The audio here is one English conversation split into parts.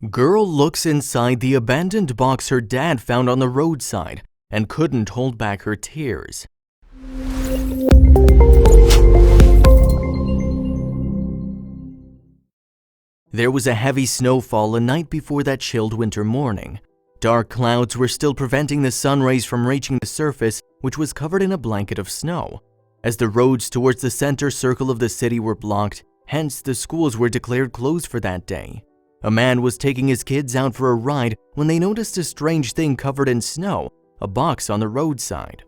Girl looks inside the abandoned box her dad found on the roadside and couldn't hold back her tears. There was a heavy snowfall the night before that chilled winter morning. Dark clouds were still preventing the sun rays from reaching the surface, which was covered in a blanket of snow. As the roads towards the center circle of the city were blocked, hence the schools were declared closed for that day. A man was taking his kids out for a ride when they noticed a strange thing covered in snow, a box on the roadside.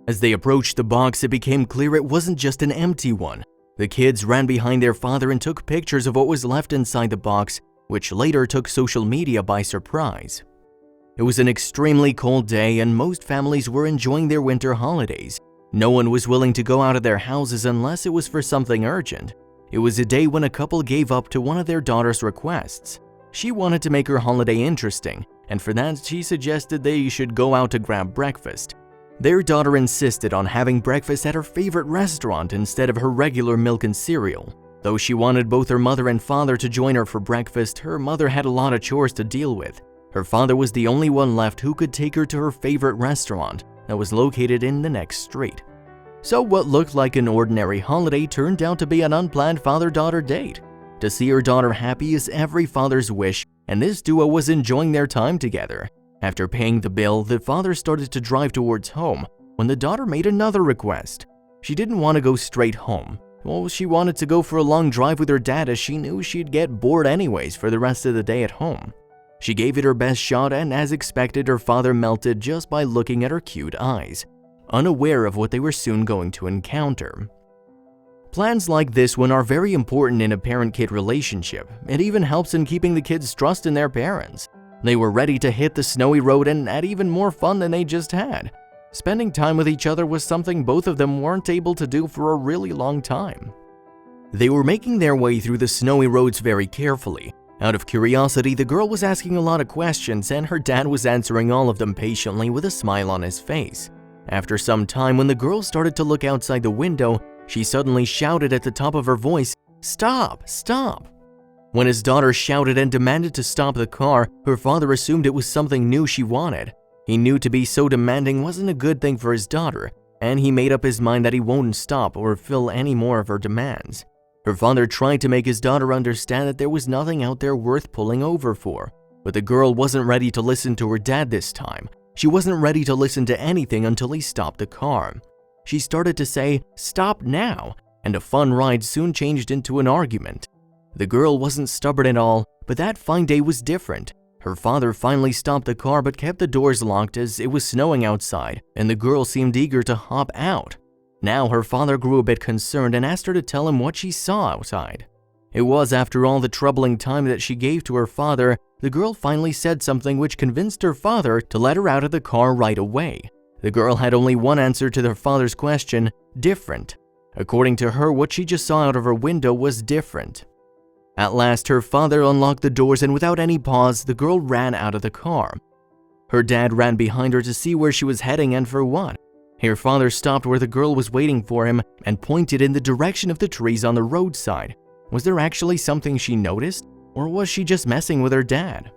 As they approached the box, it became clear it wasn't just an empty one. The kids ran behind their father and took pictures of what was left inside the box, which later took social media by surprise. It was an extremely cold day and most families were enjoying their winter holidays. No one was willing to go out of their houses unless it was for something urgent. It was a day when a couple gave up to one of their daughter's requests. She wanted to make her holiday interesting, and for that she suggested they should go out to grab breakfast. Their daughter insisted on having breakfast at her favorite restaurant instead of her regular milk and cereal. Though she wanted both her mother and father to join her for breakfast, her mother had a lot of chores to deal with. Her father was the only one left who could take her to her favorite restaurant that was located in the next street. So what looked like an ordinary holiday turned out to be an unplanned father-daughter date. To see her daughter happy is every father's wish, and this duo was enjoying their time together. After paying the bill, the father started to drive towards home when the daughter made another request. She didn't want to go straight home. Well, she wanted to go for a long drive with her dad as she knew she'd get bored anyways for the rest of the day at home. She gave it her best shot and as expected, her father melted just by looking at her cute eyes, unaware of what they were soon going to encounter. Plans like this one are very important in a parent-kid relationship. It even helps in keeping the kids' trust in their parents. They were ready to hit the snowy road and had even more fun than they just had. Spending time with each other was something both of them weren't able to do for a really long time. They were making their way through the snowy roads very carefully. Out of curiosity, the girl was asking a lot of questions and her dad was answering all of them patiently with a smile on his face. After some time, when the girl started to look outside the window, she suddenly shouted at the top of her voice, "Stop! Stop!" When his daughter shouted and demanded to stop the car, her father assumed it was something new she wanted. He knew to be so demanding wasn't a good thing for his daughter, and he made up his mind that he wouldn't stop or fill any more of her demands. Her father tried to make his daughter understand that there was nothing out there worth pulling over for, but the girl wasn't ready to listen to her dad this time. She wasn't ready to listen to anything until he stopped the car. She started to say, "Stop now," and a fun ride soon changed into an argument. The girl wasn't stubborn at all, but that fine day was different. Her father finally stopped the car but kept the doors locked as it was snowing outside, and the girl seemed eager to hop out. Now her father grew a bit concerned and asked her to tell him what she saw outside. It was after all the troubling time that she gave to her father, the girl finally said something which convinced her father to let her out of the car right away. The girl had only one answer to her father's question: different. According to her, what she just saw out of her window was different. At last, her father unlocked the doors and without any pause, the girl ran out of the car. Her dad ran behind her to see where she was heading and for what. Her father stopped where the girl was waiting for him and pointed in the direction of the trees on the roadside. Was there actually something she noticed, or was she just messing with her dad?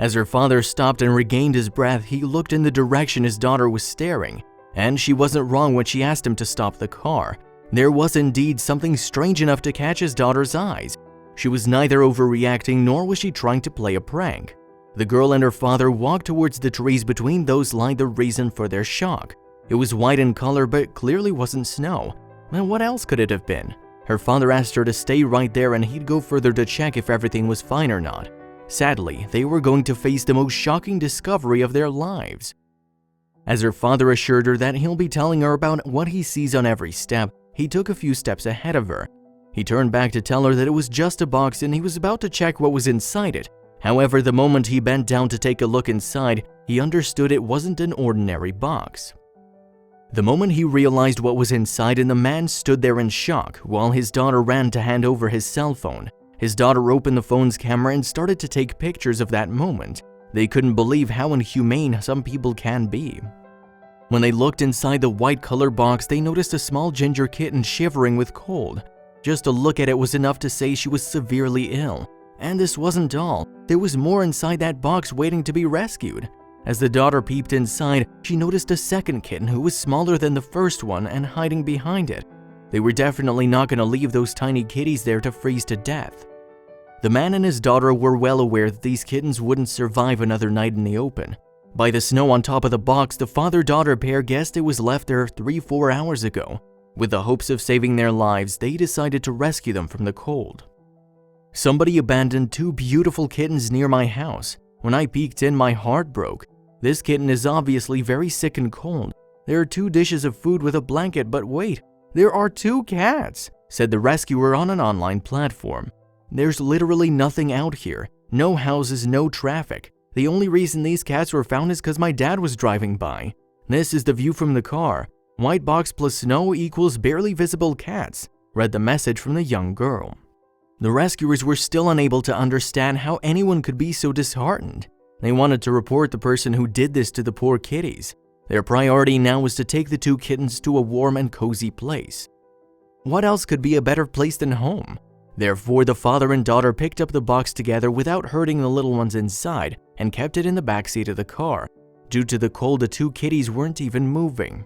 As her father stopped and regained his breath, he looked in the direction his daughter was staring, and she wasn't wrong when she asked him to stop the car. There was indeed something strange enough to catch his daughter's eyes. She was neither overreacting nor was she trying to play a prank. The girl and her father walked towards the trees between those lying the reason for their shock. It was white in color but clearly wasn't snow. Well, what else could it have been? Her father asked her to stay right there and he'd go further to check if everything was fine or not. Sadly, they were going to face the most shocking discovery of their lives. As her father assured her that he'll be telling her about what he sees on every step, he took a few steps ahead of her. He turned back to tell her that it was just a box and he was about to check what was inside it. However, the moment he bent down to take a look inside, he understood it wasn't an ordinary box. The moment he realized what was inside, and the man stood there in shock while his daughter ran to hand over his cell phone. His daughter opened the phone's camera and started to take pictures of that moment. They couldn't believe how inhumane some people can be. When they looked inside the white color box, they noticed a small ginger kitten shivering with cold. Just to look at it was enough to say she was severely ill. And this wasn't all. There was more inside that box waiting to be rescued. As the daughter peeped inside, she noticed a second kitten who was smaller than the first one and hiding behind it. They were definitely not going to leave those tiny kitties there to freeze to death. The man and his daughter were well aware that these kittens wouldn't survive another night in the open. By the snow on top of the box, the father-daughter pair guessed it was left there 3-4 hours ago. With the hopes of saving their lives, they decided to rescue them from the cold. Somebody abandoned 2 beautiful kittens near my house. When I peeked in, my heart broke. This kitten is obviously very sick and cold. There are 2 dishes of food with a blanket, but wait, there are 2 cats, said the rescuer on an online platform. There's literally nothing out here. No houses, no traffic. The only reason these cats were found is because my dad was driving by. This is the view from the car. White box plus snow equals barely visible cats, read the message from the young girl. The rescuers were still unable to understand how anyone could be so disheartened. They wanted to report the person who did this to the poor kitties. Their priority now was to take the 2 kittens to a warm and cozy place. What else could be a better place than home? Therefore, the father and daughter picked up the box together without hurting the little ones inside and kept it in the backseat of the car. Due to the cold, the 2 kitties weren't even moving.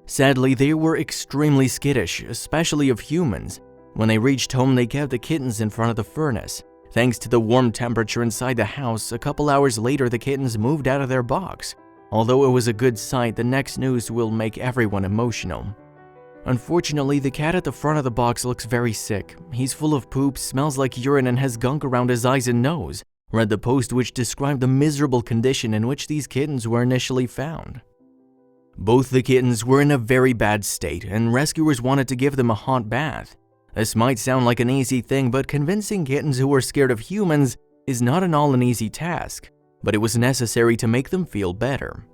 Sadly, they were extremely skittish, especially of humans. When they reached home, they kept the kittens in front of the furnace. Thanks to the warm temperature inside the house, a couple hours later the kittens moved out of their box. Although it was a good sight, the next news will make everyone emotional. Unfortunately, the cat at the front of the box looks very sick. He's full of poop, smells like urine, and has gunk around his eyes and nose, read the post, which described the miserable condition in which these kittens were initially found. Both the kittens were in a very bad state, and rescuers wanted to give them a hot bath. This might sound like an easy thing, but convincing kittens who are scared of humans is not at all an easy task, but it was necessary to make them feel better.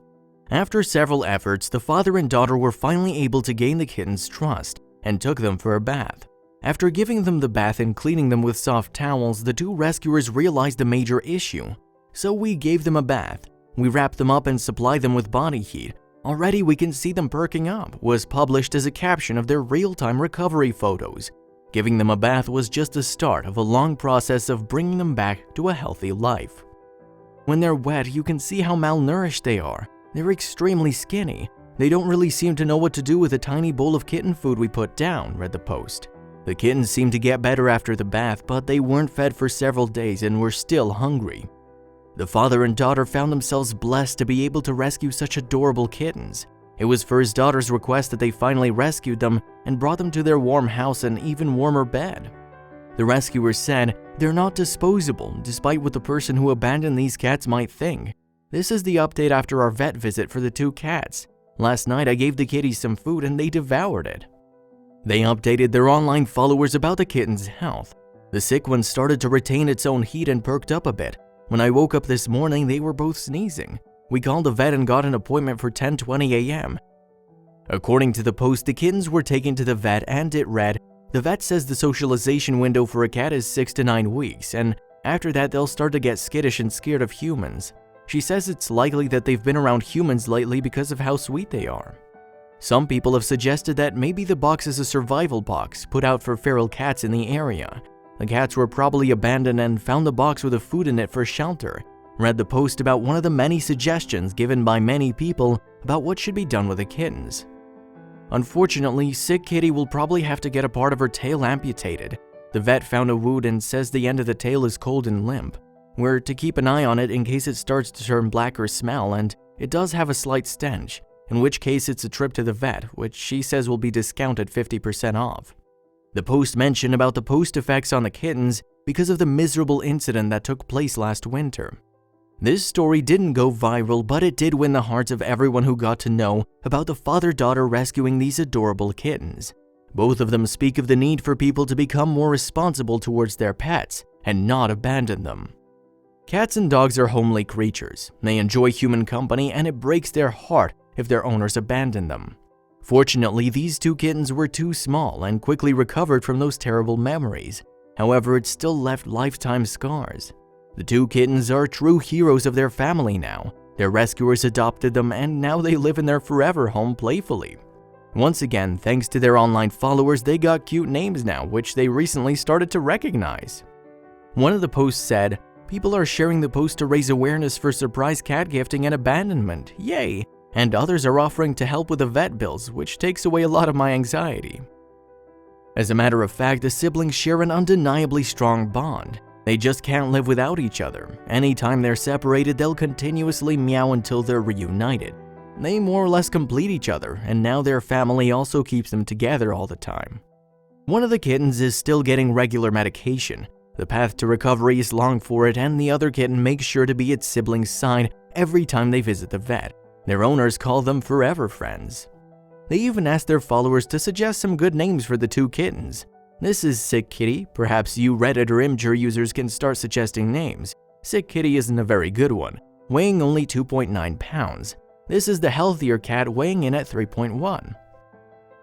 After several efforts, the father and daughter were finally able to gain the kittens' trust and took them for a bath. After giving them the bath and cleaning them with soft towels, the 2 rescuers realized a major issue. So we gave them a bath. We wrapped them up and supplied them with body heat. Already we can see them perking up, was published as a caption of their real-time recovery photos. Giving them a bath was just the start of a long process of bringing them back to a healthy life. When they're wet, you can see how malnourished they are. They're extremely skinny. They don't really seem to know what to do with the tiny bowl of kitten food we put down, read the post. The kittens seemed to get better after the bath, but they weren't fed for several days and were still hungry. The father and daughter found themselves blessed to be able to rescue such adorable kittens. It was for his daughter's request that they finally rescued them and brought them to their warm house and even warmer bed. The rescuers said they're not disposable, despite what the person who abandoned these cats might think. This is the update after our vet visit for the 2 cats. Last night I gave the kitties some food and they devoured it. They updated their online followers about the kitten's health. The sick one started to retain its own heat and perked up a bit. When I woke up this morning, they were both sneezing. We called the vet and got an appointment for 10:20 a.m. According to the post, the kittens were taken to the vet and it read, the vet says the socialization window for a cat is 6 to 9 weeks, and after that they'll start to get skittish and scared of humans. She says it's likely that they've been around humans lately because of how sweet they are. Some people have suggested that maybe the box is a survival box put out for feral cats in the area. The cats were probably abandoned and found the box with the food in it for shelter. Read the post about one of the many suggestions given by many people about what should be done with the kittens. Unfortunately, sick kitty will probably have to get a part of her tail amputated. The vet found a wound and says the end of the tail is cold and limp. We're to keep an eye on it in case it starts to turn black or smell, and it does have a slight stench, in which case it's a trip to the vet, which she says will be discounted 50% off. The post mentioned about the post effects on the kittens because of the miserable incident that took place last winter. This story didn't go viral, but it did win the hearts of everyone who got to know about the father-daughter rescuing these adorable kittens. Both of them speak of the need for people to become more responsible towards their pets and not abandon them. Cats and dogs are homely creatures. They enjoy human company, and it breaks their heart if their owners abandon them. Fortunately, these 2 kittens were too small and quickly recovered from those terrible memories. However, it still left lifetime scars. The 2 kittens are true heroes of their family now. Their rescuers adopted them, and now they live in their forever home playfully. Once again, thanks to their online followers, they got cute names now, which they recently started to recognize. One of the posts said, "People are sharing the post to raise awareness for surprise cat gifting and abandonment, yay! And others are offering to help with the vet bills, which takes away a lot of my anxiety." As a matter of fact, the siblings share an undeniably strong bond. They just can't live without each other. Anytime they're separated, they'll continuously meow until they're reunited. They more or less complete each other, and now their family also keeps them together all the time. One of the kittens is still getting regular medication. The path to recovery is long for it, and the other kitten makes sure to be its sibling's side every time they visit the vet. Their owners call them forever friends. They even ask their followers to suggest some good names for the two kittens. This is Sick Kitty. Perhaps you Reddit or Imgur users can start suggesting names. Sick Kitty isn't a very good one, weighing only 2.9 pounds. This is the healthier cat, weighing in at 3.1.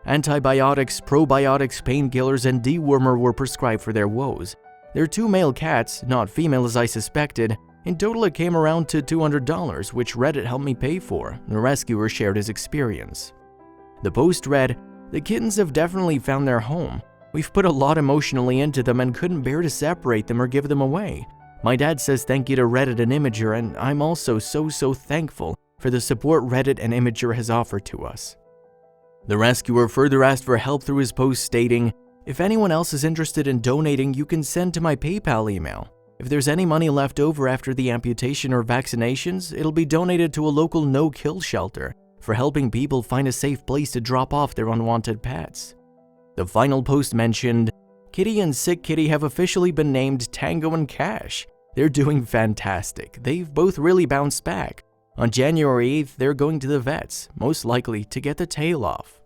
Antibiotics, probiotics, painkillers, and dewormer were prescribed for their woes. They're two male cats, not female as I suspected. In total, it came around to $200, which Reddit helped me pay for. The rescuer shared his experience. The post read, "The kittens have definitely found their home. We've put a lot emotionally into them and couldn't bear to separate them or give them away. My dad says thank you to Reddit and Imgur, and I'm also so thankful for the support Reddit and Imgur has offered to us." The rescuer further asked for help through his post, stating, "If anyone else is interested in donating, you can send to my PayPal email. If there's any money left over after the amputation or vaccinations, it'll be donated to a local no-kill shelter for helping people find a safe place to drop off their unwanted pets." The final post mentioned, "Kitty and Sick Kitty have officially been named Tango and Cash. They're doing fantastic. They've both really bounced back. On January 8th, they're going to the vets, most likely to get the tail off."